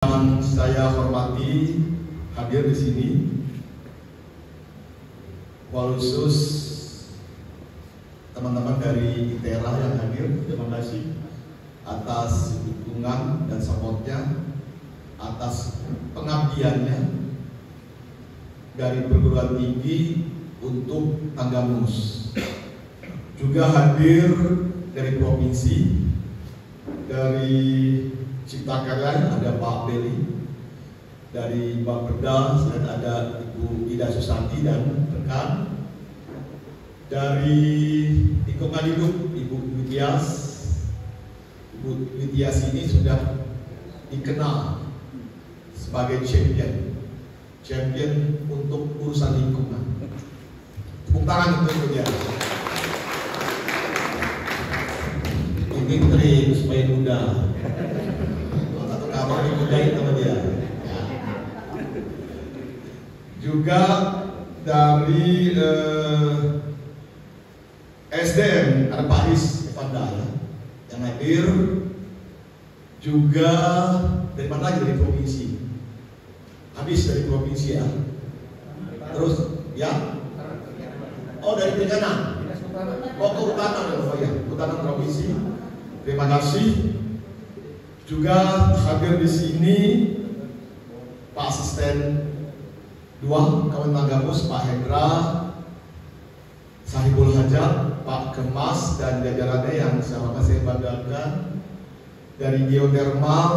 Yang saya hormati hadir di sini, khusus teman-teman dari ITERA yang hadir, terima kasih atas dukungan dan supportnya, atas pengabdiannya dari perguruan tinggi untuk Tanggamus. Juga hadir dari provinsi, dari Cipta Karya ada Pak Beli, dari Bapeda dan ada Ibu Ida Susanti dan rekan, dari lingkungan hidup Ibu Witias. Ibu Witias ini sudah dikenal sebagai champion untuk urusan lingkungan. Tepuk tangan untuk dia. Ini trik supaya mudah. Satu kamar dimudahin sama dia. Juga dari SDM ada Pak Is Evanda yang hadir. Juga dari mana lagi, dari provinsi. Habis dari provinsi ya. Terus ya. Oh dari Perikanan. Oh kehutanan, oh ya, kehutanan provinsi. Terima kasih. Juga hadir di sini Pak Asisten 2 Kabupaten Tanggamus, Pak Hendra Sahibul Hajat, Pak Kemas dan jajarannya yang saya banggakan. Dari geotermal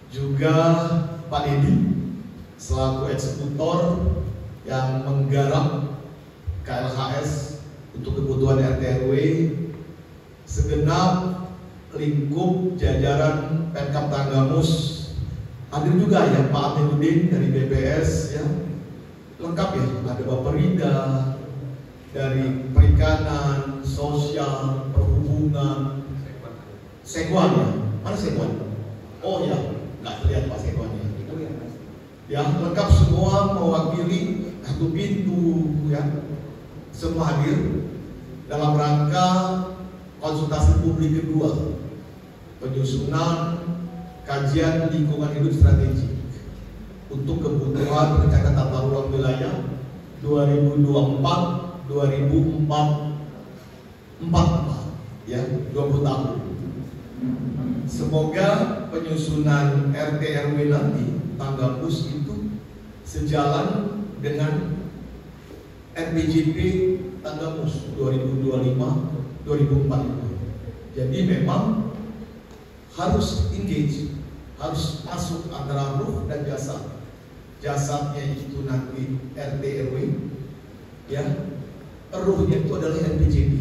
juga Pak Dedi selaku eksekutor yang menggarap KLHS untuk kebutuhan RT/RW, segenap lingkup jajaran Pemkab Tanggamus. Hadir juga ya Pak Aminuddin dari BPS ya, lengkap ya, ada Bapak Rida dari Perikanan, Sosial, Perhubungan, Sekwan ya, mana Sekwan? Oh ya, nggak terlihat Pak Sekwannya. Ya lengkap semua mewakili satu pintu ya, semua hadir dalam rangka konsultasi publik kedua, penyusunan kajian lingkungan hidup strategik untuk kebutuhan rencana tata ruang wilayah 2024-2044 ya, 20 tahun. Semoga penyusunan RT/RW nanti Tanggamus itu sejalan dengan RPJP Tanggamus 2025-2045. Jadi memang harus engage, harus masuk antara ruh dan jasad. Jasadnya itu nanti RT/RW, ya. Ruhnya itu adalah RPJP.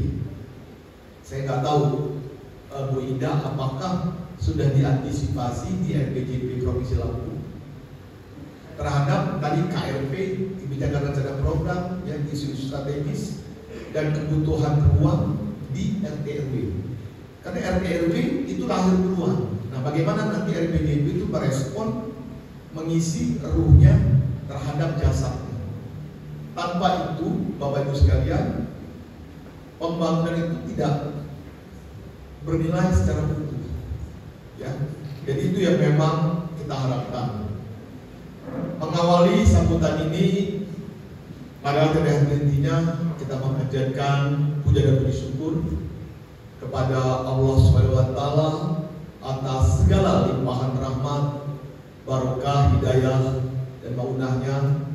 Saya nggak tahu Bu Ida apakah sudah diantisipasi di RPJP Provinsi Lampung terhadap tadi KRP, kebijakan rencana program yang isu-isu strategis dan kebutuhan ruang di RT/RW. Karena RT/RW itu lahir duluan. Nah, bagaimana nanti RPJP itu merespon, mengisi ruhnya terhadap jasadnya. Tanpa itu, Bapak Ibu sekalian, pembangunan itu tidak bernilai secara utuh. Ya, jadi itu yang memang kita harapkan. Mengawali sambutan ini, pada tidak hentinya kita mengajarkan puja dan puji syukur kepada Allah SWT atas segala limpahan rahmat, barokah, hidayah, dan maunahnya,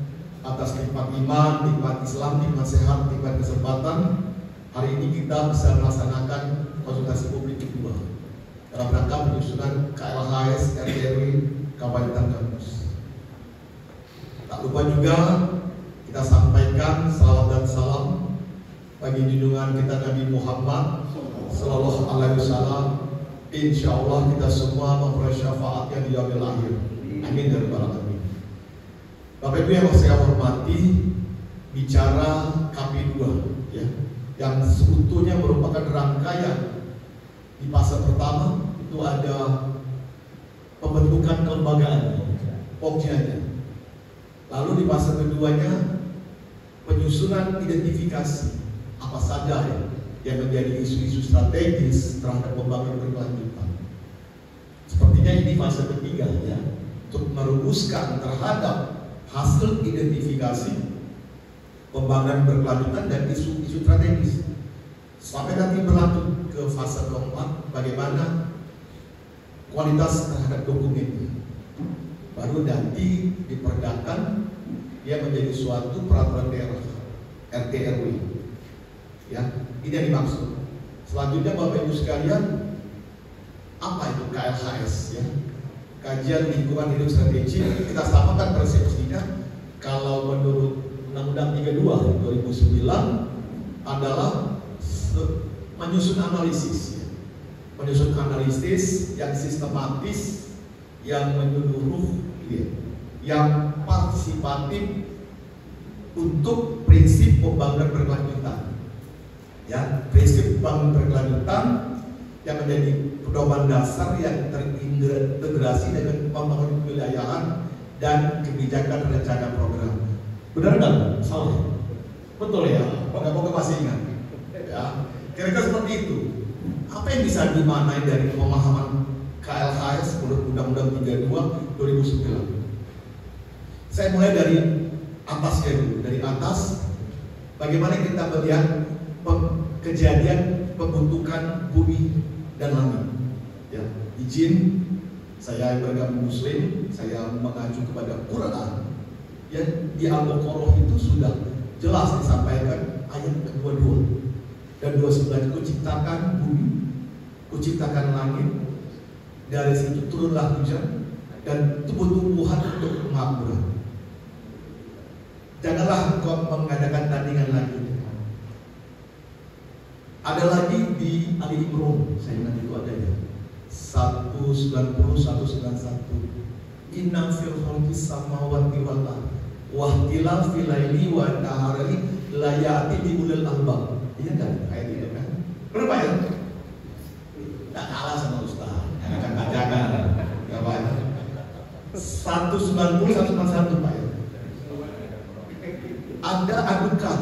atas nikmat iman, nikmat Islam, nikmat sehat, nikmat kesempatan. Hari ini kita bisa melaksanakan konsultasi publik kedua dalam rangka penyusunan KLHS RT/RW Kabupaten Tanggamus. Tak lupa juga kita sampaikan salawat dan salam bagi junjungan kita Nabi Muhammad Sallallahu Alaihi Wasallam. Insya Allah kita semua memperoleh syafaatnya di yaumil akhir. Amin ya rabbal alamin. Bapak Ibu yang saya hormati, bicara KP2 ya, yang sebetulnya merupakan rangkaian. Di fase pertama itu ada pembentukan kelembagaan, pokjanya. Lalu di fase keduanya penyusunan identifikasi apa saja yang menjadi isu-isu strategis terhadap pembangunan berkelanjutan. Seperti sepertinya ini fase ketiga ya, untuk merumuskan terhadap hasil identifikasi pembangunan berkelanjutan dan isu-isu strategis. Sampai nanti berlanjut ke fase keempat, bagaimana kualitas terhadap dokumen itu. Baru nanti diperdakan dia menjadi suatu peraturan daerah RT RW. Ya, ini yang dimaksud. Selanjutnya Bapak Ibu sekalian, apa itu KLHS ya? Kajian lingkungan hidup strategi. Kita samakan persepsinya. Kalau menurut Undang-Undang 32 2009 adalah menyusun analisis ya. Menyusun analisis yang sistematis, yang menyeluruh ya, yang partisipatif untuk prinsip pembangunan berkelanjutan ya, prinsip pembangunan berkelanjutan yang menjadi pedoman dasar yang terintegrasi dengan pembangunan kewilayahan dan kebijakan rencana program. Benar nggak? Salah? Betul ya? Moga-moga masih ingat ya, kira-kira seperti itu. Apa yang bisa dimaknai dari pemahaman KLHS menurut Undang-Undang 32 2009? Saya mulai dari atasnya dulu. Dari atas, bagaimana kita melihat kejadian pembentukan bumi dan langit. Ya, izin saya beragama Muslim, saya mengacu kepada Quran. Ya, di Al-Baqarah itu sudah jelas disampaikan ayat ke-22 dan 29, kuciptakan bumi, kuciptakan langit, dari situ turunlah hujan dan tumbuh-tumbuhan untuk kemakmuran. Janganlah engkau mengadakan tandingan lagi. Ada lagi di Ali Imran, saya ingat itu ada ya, 190 191. Inna fil khalqis samawati wal ardi wa ikhtilafil laili wan nahari la ya'ti bi ulil albab. Iya kan? Ayat itu kan. Berapa ya? Tak kalah sama Ustaz. Akan bacakan. Ya Pak. 190 191 Pak. Ada adukan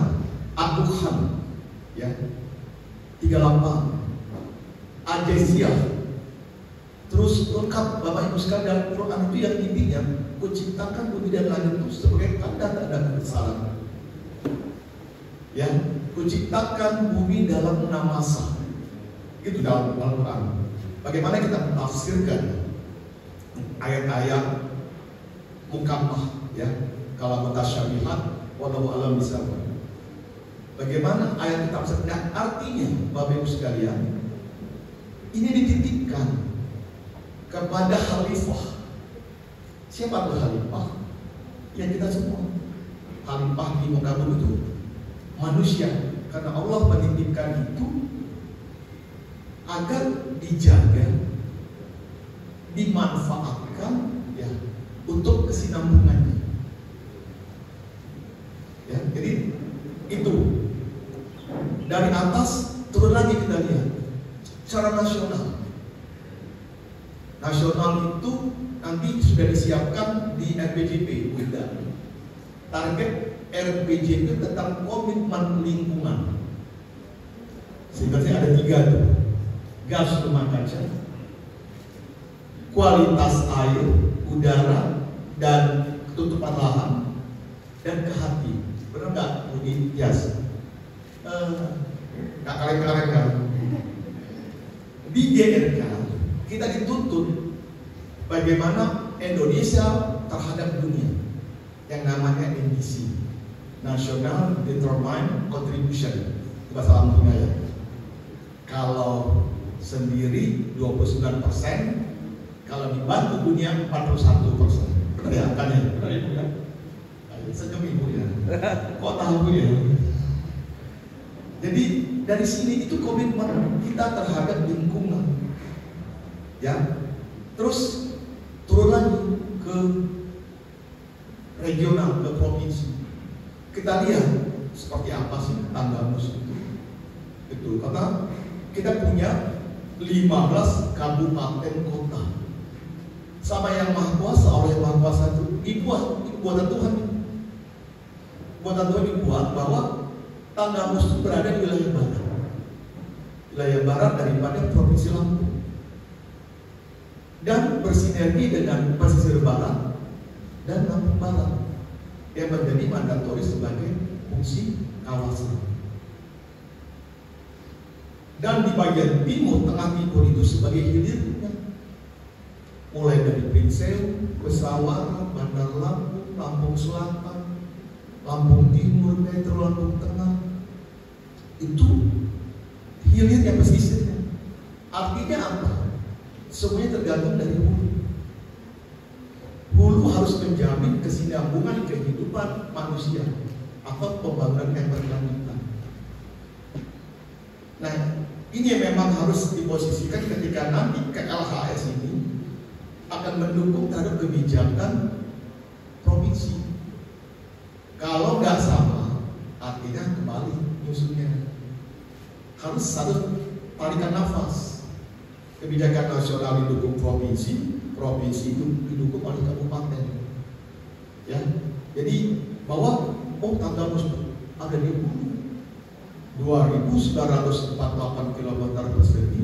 ya, 38 Ajesiyah. Terus lengkap Bapak Ibu sekalian, dalam Quran itu yang intinya kuciptakan bumi dan langit itu sebagai tanda-tanda kebesaran. Ya, kuciptakan bumi dalam 6 masa. Itu dalam Al-Quran. Bagaimana kita menafsirkan ayat-ayat mukammah ya, kalau mutasyabihat wallahu alam bisawab. Bagaimana ayat kita menafsirkan? Artinya Bapak Ibu sekalian, ini dititipkan kepada khalifah. Siapa itu khalifah? Ya kita semua. Khalifah di muka bumi itu manusia, karena Allah menitipkan itu agar dijaga, dimanfaatkan ya, untuk kesinambungannya. Ya, jadi itu dari atas turun lagi kita lihat secara nasional. Nasional itu nanti sudah disiapkan di RPJP Wida. Target RPJP tentang komitmen lingkungan. Sehingga ada 3 tuh. Gas rumah kaca, kualitas air, udara, dan ketutupan lahan, dan ke hati. Benar nggak Budi Tias? Nggak kaleng-kaleng kan? Di GRK kita dituntut bagaimana Indonesia terhadap dunia yang namanya NDC, National Determined Contribution, bahasa Lampung ya. Kalau sendiri 29%, kalau dibantu dunia 41%. Benar ya angkanya? Benar Ibu ya? Senyum Ibu ya. Kok tahu ya? Jadi dari sini itu komitmen kita terhadap lingkungan. Ya, terus turun lagi ke regional, ke provinsi. Kita lihat seperti apa sih Tanggamus itu. Itu karena kita punya 15 kabupaten kota. Sama yang Maha Kuasa, oleh Maha Kuasa itu dibuat, buatan Tuhan. Buatan Tuhan dibuat bahwa Tanggamus itu berada di wilayah barat. Wilayah barat daripada provinsi Lampung. dan bersinergi dengan pesisir barat dan Lampung Barat yang menjadi mandatoris sebagai fungsi kawasan. Dan di bagian timur tengah timur itu sebagai hilirnya, mulai dari Prinseu, Pesawara, Bandar Lampung, Lampung Selatan, Lampung Timur, Metro Lampung Tengah, itu hilirnya pesisirnya. Artinya apa? Semuanya tergantung dari hulu. Hulu harus menjamin kesinambungan kehidupan manusia atau pembangunan yang berkelanjutan. Nah, ini yang memang harus diposisikan ketika nanti KLHS ini akan mendukung terhadap kebijakan provinsi. Kalau nggak sama, artinya kembali nyusunnya harus tarikan nafas. Kebijakan nasional didukung provinsi, provinsi itu didukung oleh kabupaten. Ya, jadi bahwa tanggal ada di hulu 2.948 km persegi,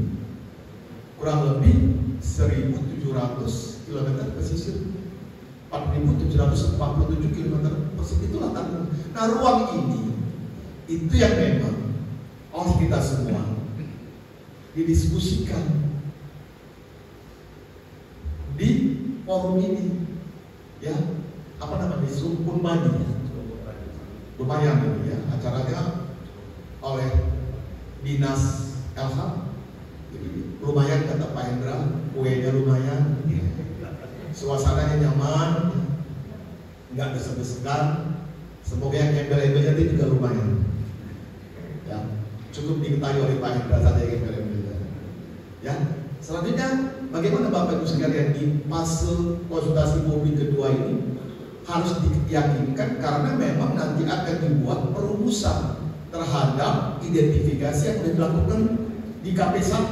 kurang lebih 1.700 km pesisir, 4.747 km persegi, itulah tanggung. Nah, ruang ini itu yang memang harus kita semua didiskusikan di forum ini, ya, apa namanya, Sumpun Madi, lumayan ini ya, acaranya oleh Dinas LH, jadi lumayan kata Pak Hendra, kuenya lumayan, suasananya nyaman, nggak desek-desekan, semoga yang embel-embelnya itu juga lumayan, ya, cukup diketahui oleh Pak Hendra saja yang embel-embelnya, ya. Selanjutnya, bagaimana Bapak Ibu sekalian di fase konsultasi publik kedua ini harus diyakinkan karena memang nanti akan dibuat perumusan terhadap identifikasi yang sudah dilakukan di KP1.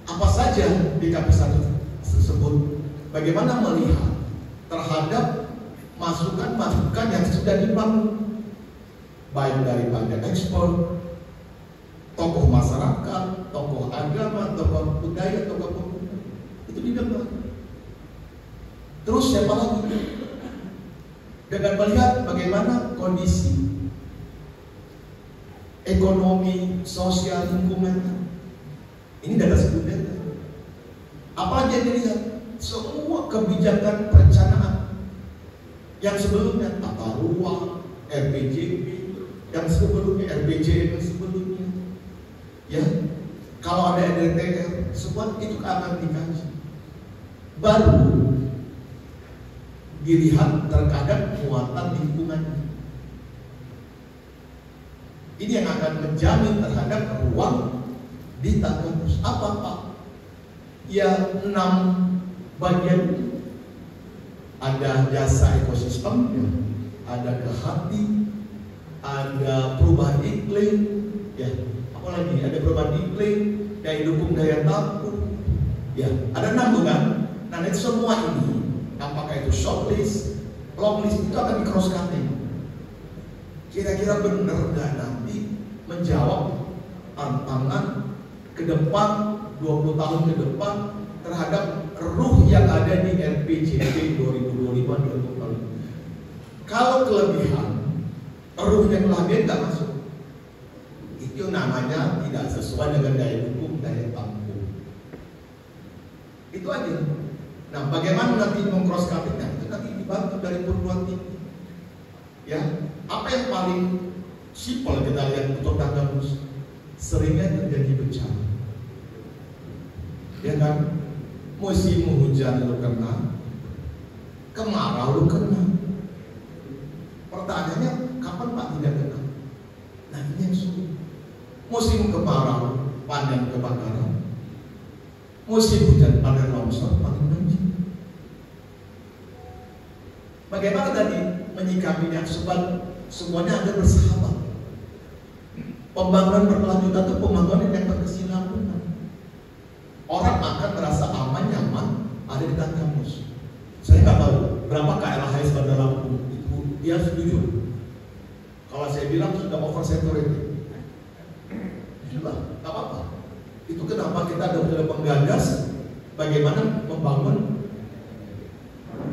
Apa saja di KP1 tersebut? Bagaimana melihat terhadap masukan-masukan yang sudah dibangun, baik daripada ekspor, tokoh masyarakat, tokoh agama, tokoh budaya, tokoh pemuda, itu didengar. Terus siapa lagi? Dengan melihat bagaimana kondisi ekonomi, sosial, lingkungan, ini data sekunder. Apa aja dilihat? Semua kebijakan perencanaan yang sebelumnya, tata ruang, RPJP, yang sebelumnya, RPJM yang sebelumnya, ya, kalau ada RDTR, semua itu akan dikaji. Baru dilihat terhadap muatan lingkungannya. Ini yang akan menjamin terhadap ruang di kampus. Apa Pak? Ya, 6 bagian. Ada jasa ekosistem, ya, ada kehati, ada perubahan iklim, ya, apalagi ada perubahan iklim, daya dukung daya tampung, ya, ada 6 bukan? Nah, itu semua ini, apakah itu shortlist, longlist, itu akan di cross cutting. Kira-kira benar nggak nanti menjawab tantangan ke depan 20 tahun ke depan terhadap ruh yang ada di RPJP 2025-2025. Kalau kelebihan, ruh yang kelebihan nggak masuk, itu namanya tidak sesuai dengan daya dukung daya tampung. Itu aja. Nah, bagaimana nanti meng-cross cutting-nya? Itu nanti dibantu dari perguruan tinggi. Ya, apa yang paling simpel kita lihat untuk kampus? Seringnya terjadi bencana. Ya kan? Musim hujan lu kena, kemarau lu kena. Pertanyaannya, kapan Pak tidak kena? Nah, ini yang sulit. Musim kemarau, panen kebakaran. Musim hujan, panen longsor, panen banjir. Bagaimana tadi menyikapinya? Sebab semuanya ada bersahabat. Pembangunan berkelanjutan itu pembangunan yang berkesinambungan. Orang akan merasa aman, nyaman ada di kampus. Saya nggak tahu berapa KLHS Bandar Lampung itu dia setuju. Kalau saya bilang sudah oversaturated, sudah nggak apa-apa. Itu kenapa kita sudah menggagas bagaimana membangun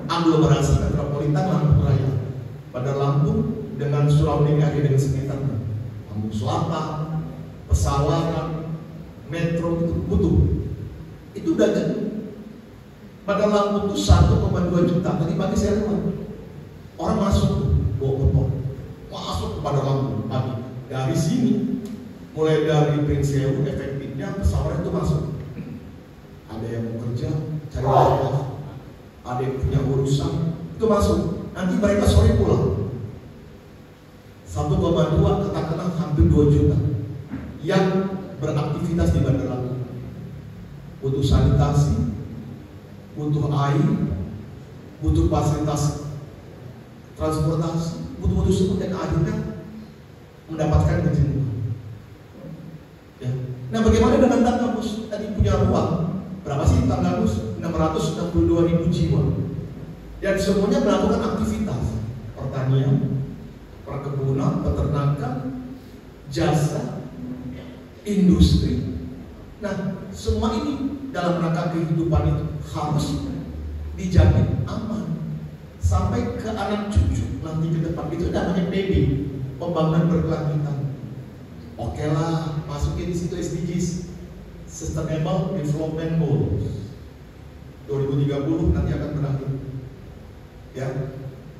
aglomerasi metropolitan Lampung Raya. Pada Lampung dengan surrounding area dengan sekitarnya, Lampung Selatan, Pesawaran, Metro itu butuh. Itu udah jadi. Pada Lampung itu 1,2 juta. Tadi pagi saya lewat, orang masuk bawa motor, masuk kepada Lampung pagi. Dari sini, mulai dari Prinsewu, efektifnya Pesawaran itu masuk. Ada yang mau kerja, cari nafkah, ada yang punya urusan, itu masuk. Nanti mereka sore pulang. 1,2 katakanlah hampir 2 juta yang beraktivitas di Bandar Lampung. Butuh sanitasi, butuh air, butuh fasilitas transportasi, butuh semua, dan akhirnya mendapatkan kejenuhan. Ya. Nah, bagaimana dengan Tanggamus? Tadi punya ruang berapa sih Tanggamus? 662.000 jiwa. Dan semuanya melakukan aktivitas pertanian, perkebunan, peternakan, jasa, industri. Nah, semua ini dalam rangka kehidupan itu harus dijamin aman sampai ke anak cucu nanti ke depan. Itu namanya PB, pembangunan berkelanjutan. Oke lah, masukin di situ SDGs, Sustainable Development Goals 2030 nanti akan berakhir. Ya,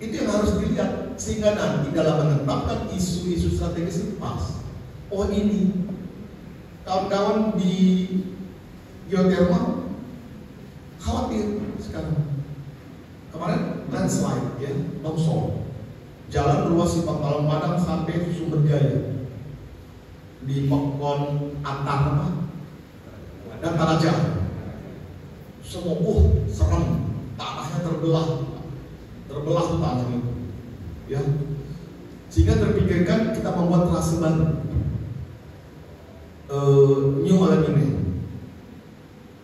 itu yang harus dilihat sehingga nanti dalam menetapkan isu-isu strategis itu pas. Oh, ini kawan-kawan di geothermal khawatir sekarang. Kemarin landslide, ya, longsor, jalan ruas di Pangkalan Padang sampai Sumber Jaya, di Pekon Antar dan Taraja. Semua serem, tanahnya terbelah tuh tanah itu, ya. Sehingga terpikirkan kita membuat trase baru, New Alamine.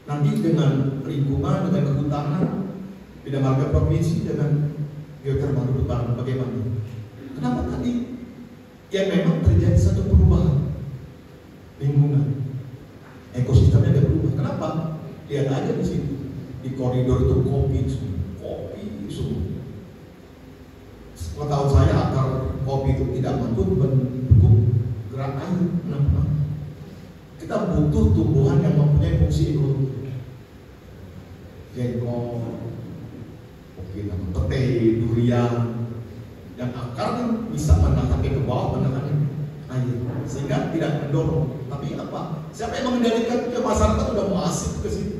Nanti dengan lingkungan, dengan kehutanan, bidang marga provinsi dengan geothermal bareng bagaimana? Kenapa tadi? Ya memang terjadi satu perubahan lingkungan, ekosistemnya ada berubah. Kenapa? Lihat aja di sini, di koridor itu kopi semua. Pengetahuan saya akar kopi itu tidak mampu mendukung gerak air. Kenapa? Kita butuh tumbuhan yang mempunyai fungsi ekologi. Jengkol, pete, durian, yang akarnya bisa menahan ke bawah, menahan air, sehingga tidak mendorong. Tapi apa? Siapa yang mengendalikan? Ya masyarakat udah mau asik ke situ.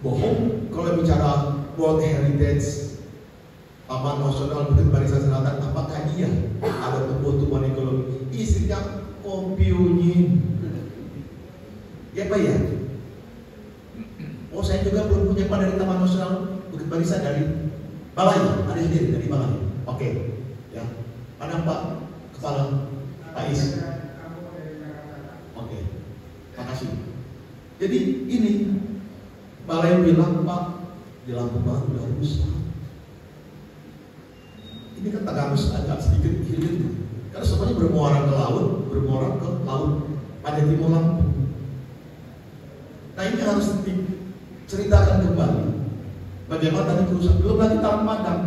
Bohong kalau bicara World Heritage Taman Nasional Bukit Barisan Selatan, apakah iya ada tumbuhan ekologi? Isinya kompiunin. Ya Pak ya? Oh, saya juga belum punya Pak dari Taman Nasional Bukit Barisan, dari Balai, ada sendiri dari Balai. Oke, ya. Mana Pak Kepala Pak Is? Oke, makasih. Jadi ini Balai bilang, Pak, di Lampung Barat udah rusak. Ini kan Tanggamus agak sedikit hilir, karena semuanya bermuara ke laut pada timur Lampung. Nah, ini harus diceritakan kembali. Bagaimana tadi kerusakan? Belum lagi Taman Padang.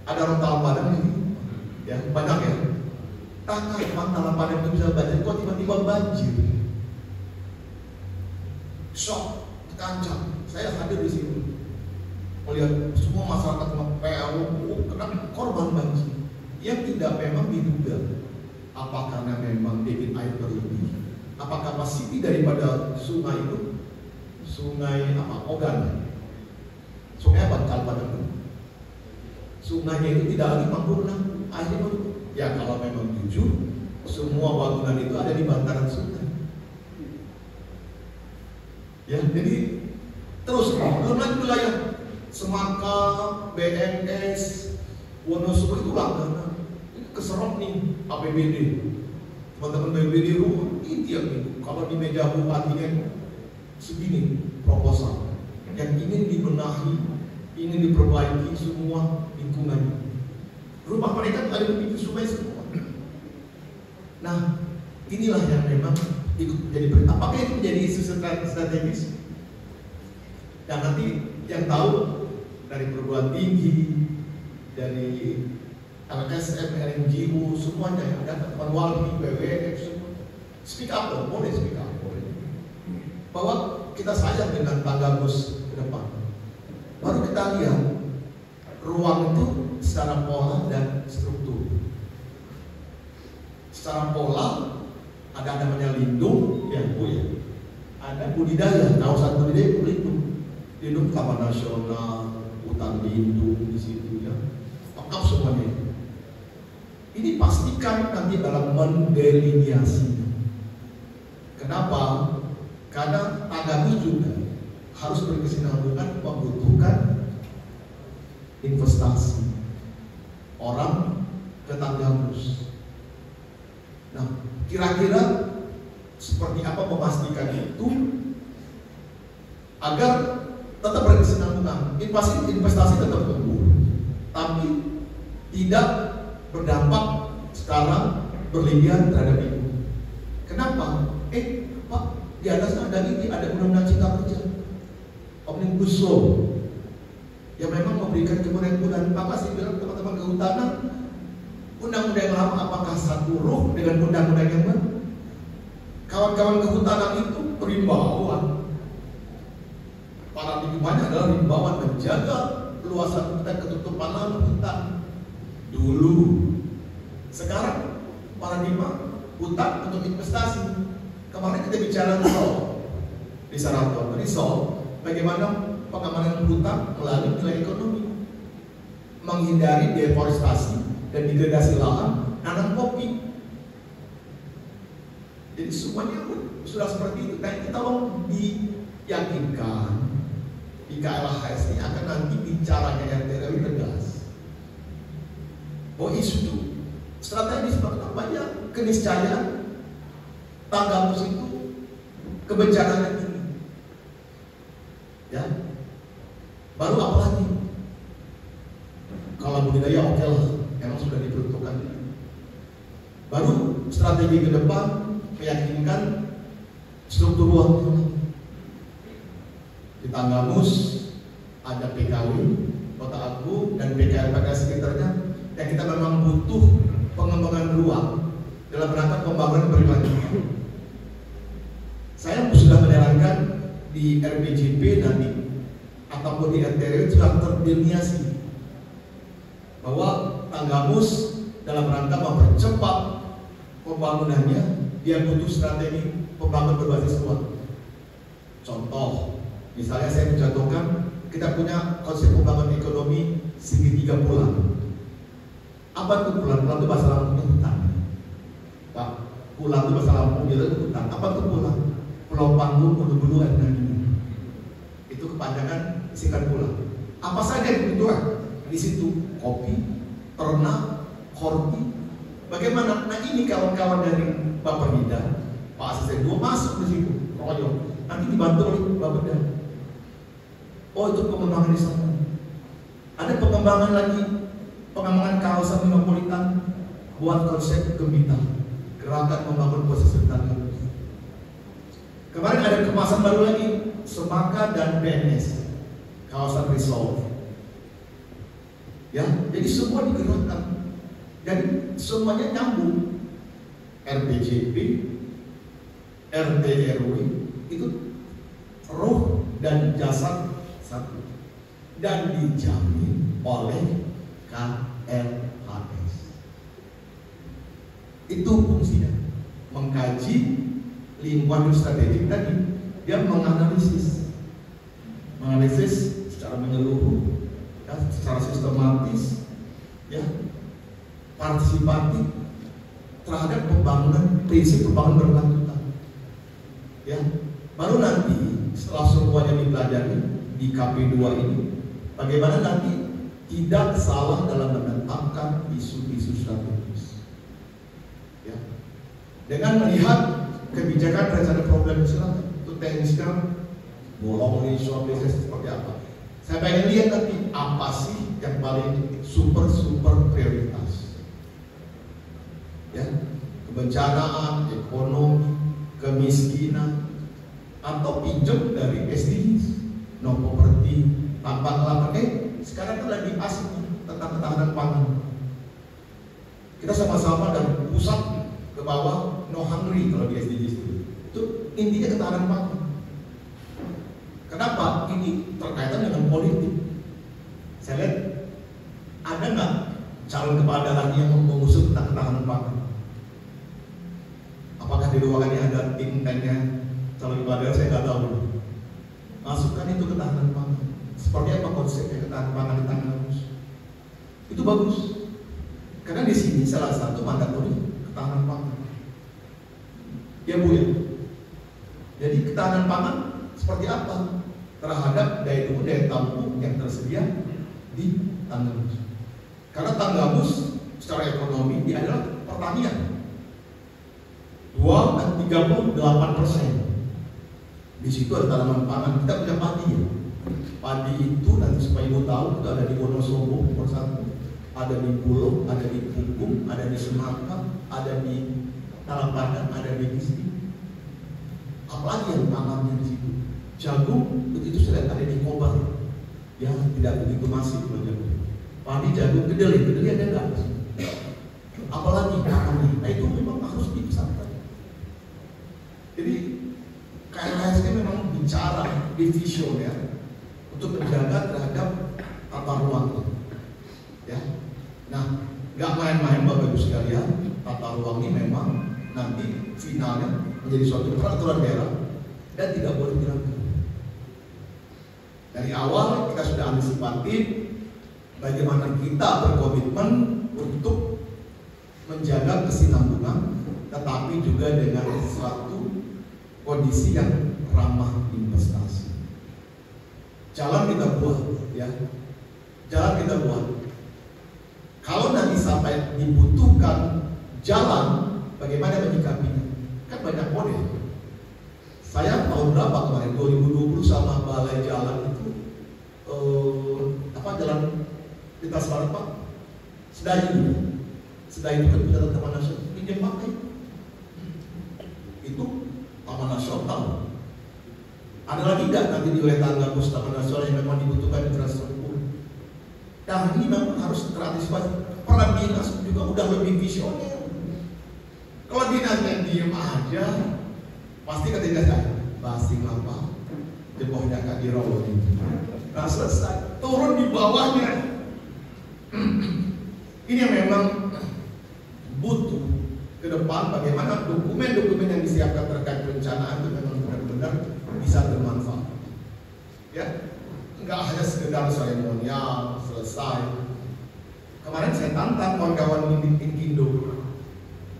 Ada orang Taman Padang ini, ya banyak ya. Tanya Taman Padang itu bisa banjir, kok tiba-tiba banjir? Shock, kancang. Saya hadir di sini, melihat semua masyarakat PLU kena korban banjir. Yang tidak memang diduga, apa karena memang debit air berlebih, apa kapasiti daripada sungai itu, sungai apa? Ogan, sungai apa? Kalpadang. Sungainya itu tidak lagi mampu menampung air. Ya kalau memang jujur, semua bangunan itu ada di bantaran sungai. Ya, jadi terus belum lagi wilayah Semangka, BNS, Wonosobo itu langganan. Ini keserap nih APBD. Teman-teman BPD rumah ini tiap minggu. Kalau di meja bupatinya segini proposal yang ingin dibenahi, ingin diperbaiki semua lingkungannya. Rumah mereka ada di pinggir sungai semua. Nah, inilah yang memang jadi apakah itu menjadi isu strategis? Dan nanti yang tahu dari perguruan tinggi, dari LSM, LNGU, semuanya yang ada, teman Walhi, BWF, semua. Speak up dong, boleh speak up, boleh. Bahwa kita sayang dengan Tanggamus ke depan. Baru kita lihat ruang itu secara pola dan struktur. Secara pola ada namanya lindung, ya Bu ya. Ada budidaya, kawasan budidaya lindung. Lindung Taman Nasional, hutan lindung di situ ya. Lengkap semuanya. Ini pastikan nanti dalam mendeliniasi. Kenapa? Karena Tanggamus juga harus berkesinambungan membutuhkan investasi orang ke Tanggamus. Nah, kira-kira seperti apa memastikan itu agar tetap berkesinambungan? Investasi tetap tumbuh, tapi tidak berdampak secara berlebihan terhadap itu. Kenapa? Pak, di atasnya ada ini, ada undang-undang cipta kerja, Omnibus Law, yang memang memberikan kemudahan. Maka saya bilang teman-teman kehutanan, undang-undang yang lama apakah satu huruf dengan undang-undang yang baru? Kawan-kawan kehutanan itu rimbawan. Paradigmanya adalah rimbawan, menjaga luasan hutan, ketutupan lahan hutan. Dulu, sekarang paradigma hutan untuk investasi. Kemarin kita bicara risol di Saraton, risol bagaimana pengamanan hutan melalui nilai ekonomi, menghindari deforestasi dan degradasi lahan, nanam kopi. Jadi semuanya sudah seperti itu. Nah, kita mau diyakinkan di KLHS ini akan nanti bicaranya RT tegas. Isu itu strategis, banyak keniscayaan Tanggamus itu kebencanaan tinggi. Ya, baru apa lagi? Kalau budidaya oke lah, emang sudah diperuntukkan. Baru strategi ke depan meyakinkan struktur ruang. Di Tanggamus ada PKW, Kota Agung dan PKL sekitarnya, yang kita memang butuh pengembangan ruang dalam rangka pembangunan berkelanjutan. Saya sudah menyarankan di RPJP nanti ataupun di RTRW sudah terdelineasi bahwa Tanggamus dalam rangka mempercepat pembangunannya, dia butuh strategi pembangunan berbasis ruang. Contoh, misalnya saya mencontohkan, kita punya konsep pembangunan ekonomi segitiga pulau. Apa itu pulau? Pulau itu bahasa Lampungnya hutan. Pak, pulau itu bahasa Lampung, itu hutan. Apa itu pulau? Pulau Panggung, Bulu-Bulu, Adnan. Itu kepanjangan singkat pulau. Apa saja yang dibutuhkan? Di situ kopi, ternak, horti. Bagaimana? Nah, ini kawan-kawan dari Bapeda, Pak Asisten 2 masuk di situ, royong. Nanti dibantu oleh Bapeda. Oh, itu pengembangan di sana. Ada pengembangan lagi, pengembangan kawasan metropolitan buat konsep Gembita, gerakan membangun posisi Tanggamus. Kemarin ada kemasan baru lagi, Semaka dan BNS, kawasan resort. Ya, jadi semua digerakkan. Jadi semuanya nyambung. RPJP, RT/RW itu roh dan jasad satu, dan dijamin oleh KLHS. Itu fungsinya, mengkaji lingkungan strategik tadi. Dia menganalisis secara menyeluruh, ya, secara sistematis, ya, partisipatif terhadap pembangunan, prinsip pembangunan berkelanjutan. Ya, baru nanti setelah semuanya dipelajari di KP2 ini, bagaimana nanti tidak salah dalam menetapkan isu-isu strategis. Ya, dengan melihat kebijakan rencana program nasional itu teknisnya bolong resort seperti apa. Saya pengen lihat nanti apa sih yang paling super prioritas. Ya, kebencanaan, ekonomi, kemiskinan, atau pinjam dari SDGs. no property, tanpa kelapa. Sekarang kan lagi asik tentang ketahanan pangan. Kita sama-sama dari pusat ke bawah, no hungry kalau di SDGs itu intinya ketahanan pangan. Kenapa? Ini terkaitan dengan politik. Saya lihat ada nggak calon kepala daerah yang mengusung tentang ketahanan pangan? Apakah di ruangan ini ada tim tanya calon kepala daerah? Saya nggak tahu. Masukkan itu ketahanan pangan. Seperti apa konsepnya ketahanan pangan di tangan harus? Itu bagus. Karena di sini salah satu mandatori ketahanan pangan. Ya Bu ya. Jadi ketahanan pangan seperti apa terhadap daya tampung yang tersedia di Tanggabus. Karena Tanggabus secara ekonomi dia adalah pertanian. 2 dan 38%. Di situ ada tanaman pangan. Kita punya padi ya. Padi itu nanti supaya Ibu tahu itu ada di Wonosobo nomor 1, ada di Pulau, ada di Punggung, ada di Semakau, ada di Talambanan, ada di Gizi. Apalagi yang tanamnya di situ. Jagung itu sudah ada di Kobar. Ya tidak begitu masif loh jagung. Padi, jagung, kedelai ada enggak? Apalagi tanamnya. Nah itu memang harus dibesarkan. Jadi KLHSG memang bicara di vision ya untuk menjaga terhadap tata ruang ya. Nah, nggak main-main Bapak Ibu sekalian, tata ruang ini memang nanti finalnya menjadi suatu peraturan daerah dan tidak boleh dilanggar. Dari awal kita sudah antisipatif bagaimana kita berkomitmen untuk menjaga kesinambungan, tetapi juga dengan suatu kondisi yang ramah investasi. Jalan kita buat, ya. Jalan kita buat. Kalau nanti sampai dibutuhkan jalan, bagaimana menyikapinya? Kan banyak model. Saya tahun berapa kemarin 2020 sama balai jalan itu jalan lintas barat Pak, Sedayu. Sedayu itu kan punya taman nasional, pinjam pakai. Itu taman nasional. Ada lagi nggak nanti di wilayah Tanggabus taman nasional yang memang dibutuhkan infrastruktur? Nah ini memang harus terantisipasi. Peran dinas juga udah lebih visioner. Kalau dinasnya diem aja, pasti ketika saya basing apa, jebohnya Kak Diro ini. Nah selesai, turun di bawahnya. Ini yang memang butuh ke depan bagaimana dokumen-dokumen yang disiapkan terkait perencanaan itu memang benar-benar bisa bermanfaat. Ya, nggak hanya sekedar seremonial selesai. Kemarin saya tantang kawan-kawan Inkindo,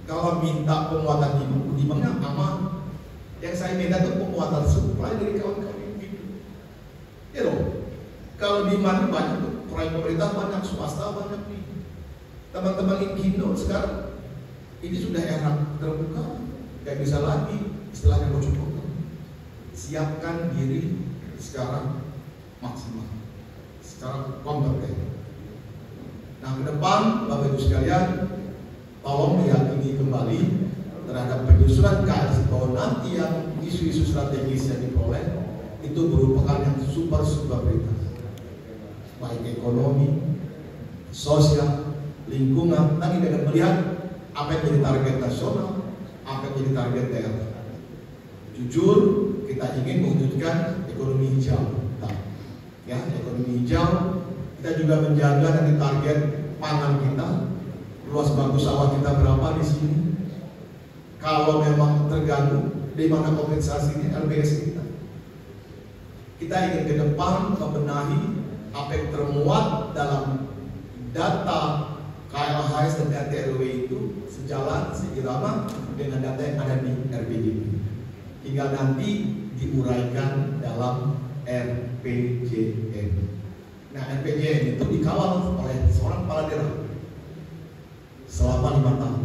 kalau minta penguatan di mana aman. Yang saya minta itu penguatan supply dari kawan-kawan Inkindo. Ya loh, kalau di mana banyak tuh proyek pemerintah banyak, swasta banyak nih. Teman-teman Inkindo sekarang ini sudah era terbuka, nggak bisa lagi istilahnya bocor. Siapkan diri sekarang maksimal, secara kompeten. Nah ke depan Bapak Ibu sekalian, tolong diyakini kembali terhadap penyusunan KLHSG bahwa nanti yang isu-isu strategis yang diperoleh itu merupakan yang super prioritas, baik ekonomi, sosial, lingkungan. Tadi kita melihat apa yang menjadi target nasional, apa yang menjadi target daerah. Jujur, kita ingin mewujudkan ekonomi hijau. Ya, ekonomi hijau. Kita juga menjaga dari target pangan kita. Luas bagus sawah kita berapa di sini? Kalau memang terganggu, di mana kompensasinya LBS kita? Kita ingin ke depan membenahi apa yang termuat dalam data KLHS dan RT/RW itu sejalan seirama dengan data yang ada di RPJMD. Tinggal nanti diuraikan dalam RPJM. Nah, RPJM itu dikawal oleh seorang kepala daerah selama 5 tahun.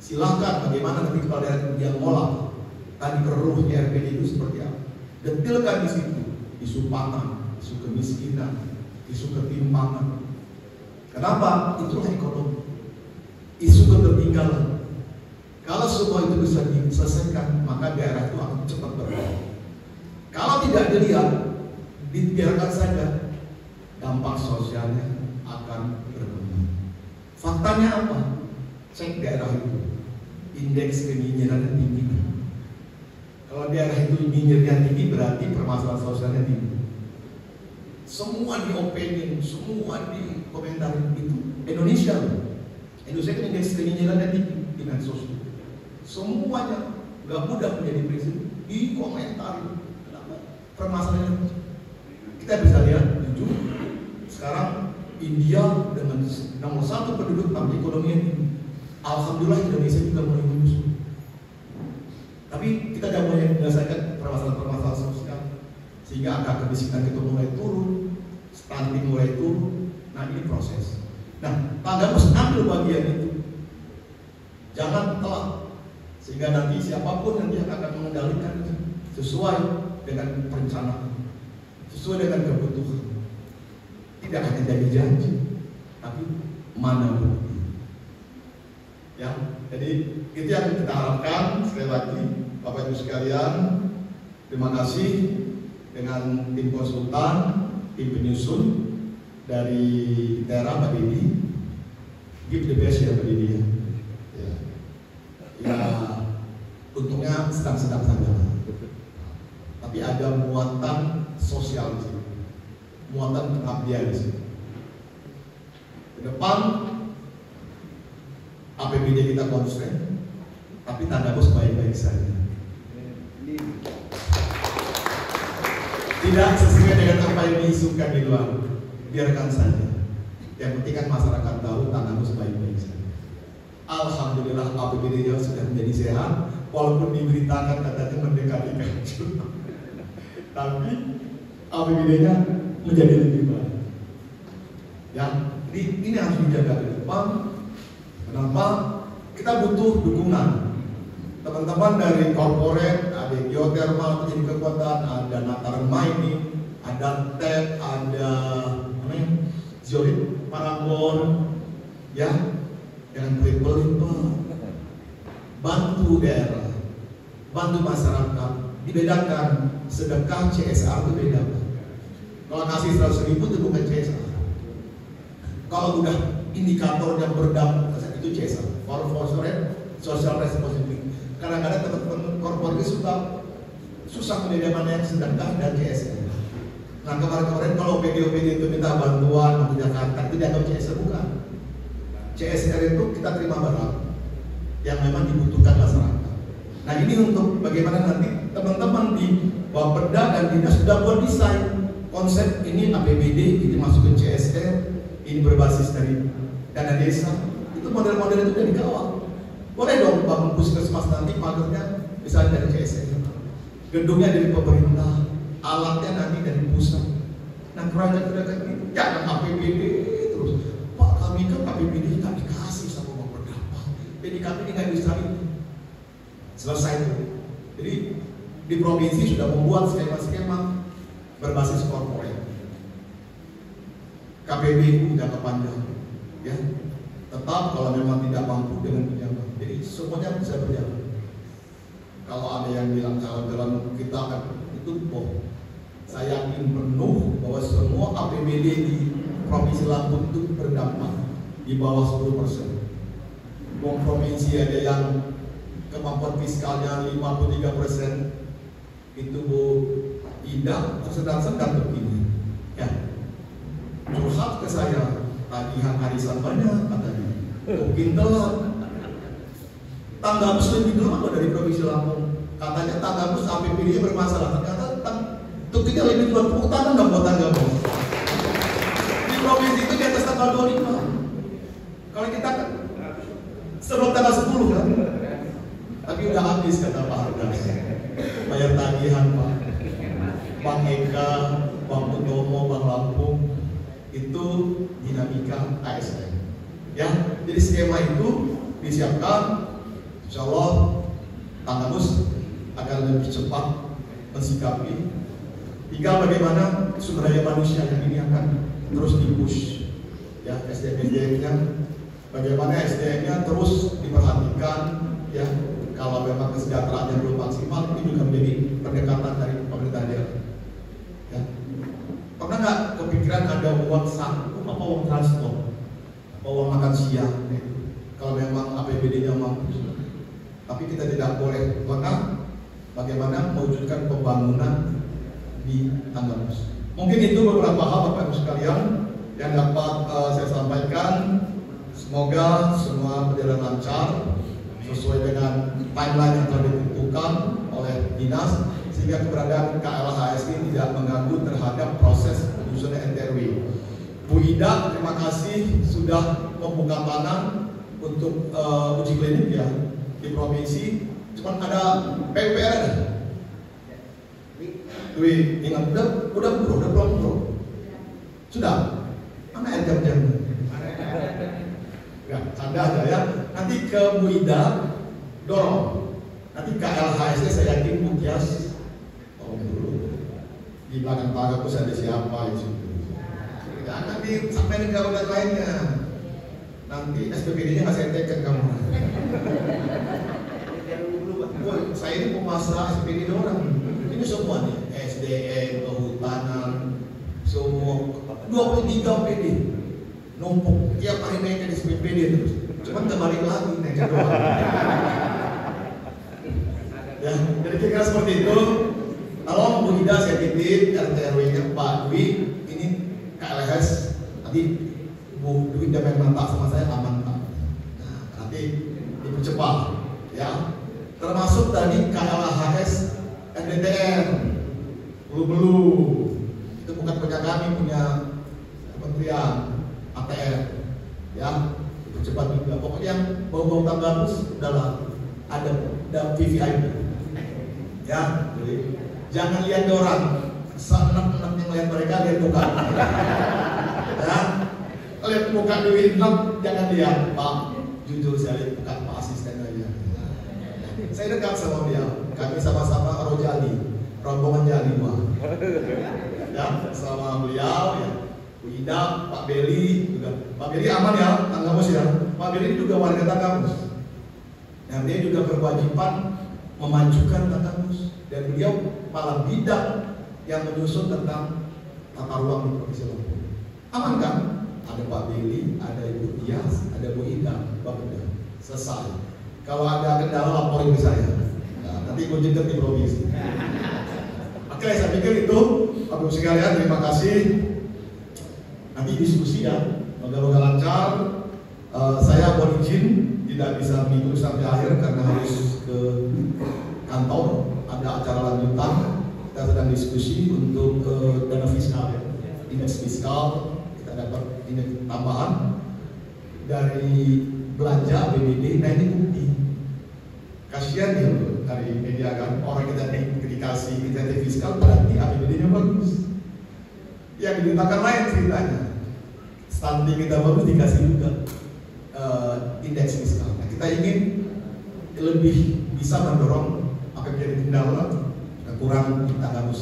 Silahkan bagaimana nanti kepala daerah itu dia ngolah tadi keruhnya RPJM itu seperti apa. Detilkan di situ isu pangan, isu kemiskinan, isu ketimpangan. Kenapa? Itulah ekonomi. Isu ketertinggalan. Kalau semua itu bisa diselesaikan, maka daerah itu akan cepat berkembang. Kalau tidak dilihat, dibiarkan saja, dampak sosialnya akan berkembang. Faktanya apa? Cek daerah itu, indeks kenyinyirannya tinggi. Kalau daerah itu nyinyirnya tinggi, berarti permasalahan sosialnya tinggi. Semua diopenin, semua dikomentarin. Itu Indonesia. Indonesia kan indeks kenyinyirannya tinggi di medsos. Semuanya gak mudah menjadi presiden, dikomentarin. Kenapa? Permasalahannya. Kita bisa lihat jujur. Sekarang India dengan nomor 1 penduduk tapi ekonominya tinggi. Alhamdulillah Indonesia juga mulai menyusul. Tapi kita tidak boleh menyelesaikan permasalahan sosial, sehingga angka kemiskinan kita mulai turun, stunting mulai turun. Nah ini proses. Nah, Tangga harus ambil bagian itu. Jangan telat, sehingga nanti siapapun nanti akan mengendalikan sesuai dengan perencanaan, sesuai dengan kebutuhan. Tidak hanya jadi janji, tapi mana bukti. Ya, jadi itu yang kita harapkan. Sekali lagi, Bapak Ibu sekalian, terima kasih dengan tim konsultan, tim penyusun dari daerah Mbak Didi. Give the best ya Mbak Didi ya. Ya, untungnya sedang-sedang saja. Tapi ada muatan sosial di sini, muatan pengabdian di sini. Ke depan APBD kita konsisten, tapi Tangga Bos baik-baik saja. Tidak sesuai dengan apa yang diisukan di luar, biarkan saja. Yang penting kan masyarakat tahu Tangga Bos baik-baik saja. Alhamdulillah APBD-nya sudah menjadi sehat, walaupun diberitakan katanya mendekati pensiun, tapi APBD-nya menjadi lebih baik. Ya, ini harus dijaga ke depan. Kenapa? Kita butuh dukungan teman-teman dari korporat, ada geothermal menjadi kekuatan, ada Natar Mining, ada TEP, ada Zolit Parambon, ya, dengan pelit-pelit bantu daerah, bantu masyarakat. Dibedakan sedekah CSR itu beda. Kalau kasih 100.000 itu bukan CSR. Kalau udah indikatornya berdampak itu CSR, corporate social responsibility. Kadang-kadang teman-teman korporat itu susah membedakan mana yang sedekah dan CSR. Nah kemarin-kemarin kalau OPD itu minta bantuan untuk Jakarta itu dianggap CSR, bukan. CSR itu kita terima barang yang memang dibutuhkan masyarakat. Nah ini untuk bagaimana nanti teman-teman di Bapeda dan Dinas sudah buat desain konsep ini APBD, ini masuk ke CSR, ini berbasis dari dana desa. Itu model-model itu udah dikawal. Boleh dong bangun puskesmas nanti pagernya misalnya dari CSR, gedungnya dari pemerintah, alatnya nanti dari pusat. Nah kerajaan-kerajaan ini jangan APBD terus. Pak kami kan APBD nggak dikasih sama Bapeda, jadi kami nggak bisa itu. Selesai itu. Jadi di provinsi sudah membuat skema-skema berbasis korporat. KPBU jangka panjang, ya. Tetap kalau memang tidak mampu dengan pinjaman. Jadi semuanya bisa berjalan. Kalau ada yang bilang jalan-jalan kita akan itu bohong. Saya yakin penuh bahwa semua APBD di Provinsi Lampung itu berdampak di bawah 10%. Provinsi ada yang kemampuan fiskalnya 53%. Itu Bu Ida sedang-sedang begini. Ya. Curhat ke saya, tagihan arisan banyak katanya, mungkin telat. Tangga Bus lebih dulu dari Provinsi Lampung. Katanya Tangga Bus APBD bermasalah. Ternyata tukiknya lebih dulu, tepuk tangan nggak buat Tangga Bus. Di provinsi itu di atas tanggal 25. Kalau kita kan sebelum tanggal 10 kan. Tapi udah habis kata Pak Argas. Bayar tagihan Pak. Bang Eka, Bang Utomo, Bang Lampung. Itu dinamika ASN. Ya, jadi skema itu disiapkan, insya Allah Tangga Bus akan lebih cepat mensikapi. Tinggal bagaimana sumber daya manusia yang ini akan terus dipush, ya SDM-nya, bagaimana SDM-nya terus diperhatikan, ya kalau memang kesejahteraannya belum maksimal, ini juga menjadi pendekatan dari pemerintah daerah. Ya. pikiran ada uang saku, apa uang transport, apa uang makan siang. Kalau memang APBD-nya mampu, tapi kita tidak boleh lengah bagaimana mewujudkan pembangunan di Tanggamus. Mungkin itu beberapa hal Bapak Ibu sekalian yang dapat saya sampaikan. Semoga semua berjalan lancar sesuai dengan timeline yang telah ditentukan oleh dinas, sehingga keberadaan KLHS ini tidak mengganggu terhadap proses penyusunan NTRW. Bu Ida, terima kasih sudah membuka tangan untuk uji klinik ya di provinsi. Cuman ada PUPR ada. Dwi, ingat udah bro. Sudah. Mana jam-jam? Ya, canda aja ya. Nanti ke Bu Ida dorong. Nanti KLHS saya yakin Bu Tias tolong dulu. Di belakang pagar itu ada siapa itu. Jangan sampai negara lainnya. Nanti SPPD-nya nggak saya teken kamu. Saya ini penguasa SPPD orang. Ini semua nih, SDM, kehutanan, semua 23 PD numpuk tiap hari naik di SPPD terus. Cuman kembali lagi naik ke doang. Ya, jadi kira seperti itu. Kalau Bu Ida saya titip RT/RW-nya Pak Dwi, ini KLHS nanti Bu Dwi udah main mantap sama saya aman Pak. Nah, nanti dipercepat ya. Termasuk tadi KLHS NDTR Belu-Belu itu bukan punya kami, punya Kementerian ATR ya, dipercepat juga. Pokoknya yang bau-bau Tanggamus udahlah ada VVIP ya. Jadi, jangan lihat orang senek-enek yang lihat mereka, lihat muka ya. Lihat muka Dewi jangan lihat Pak, jujur saya lihat muka Pak asisten aja. Saya dekat sama dia, kami sama-sama Rojali, rombongan Jali ya, sama beliau ya. Bu Ida, Pak Beli juga. Pak Beli aman ya, Tanggamus ya. Pak Beli juga warga Tanggamus. Yang dia juga berkewajiban memajukan Tanggamus, dan beliau malah bidang yang menyusun tentang tata ruang di Provinsi Lampung. Aman kan? Ada Pak Beli, ada Ibu Tias, ada Bu Ida, Bapak selesai. Kalau ada kendala laporin ke saya. Nah, nanti gue jemput di provinsi. Oke, saya pikir itu Bapak Ibu sekalian, terima kasih. Nanti diskusi ya, moga-moga lancar. Saya mohon izin tidak bisa mengikuti sampai akhir karena harus ke kantor, ada acara lanjutan. Kita sedang diskusi untuk dana fiskal ya, indeks fiskal. Kita dapat indeks tambahan dari belanja APBD. Nah ini bukti. Kasihan ya dari media kan, orang kita dikasih insentif fiskal berarti APBD-nya bagus. Yang dimintakan lain ceritanya, stunting kita bagus dikasih juga indeks fiskal. Nah, kita ingin lebih bisa mendorong apa yang menjadi kendala dan kurang kita harus.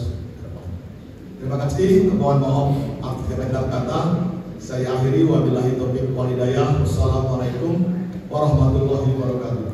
Terima kasih, mohon maaf arti dalam kata. Saya akhiri, wabillahi taufiq wal hidayah. Wassalamualaikum warahmatullahi wabarakatuh.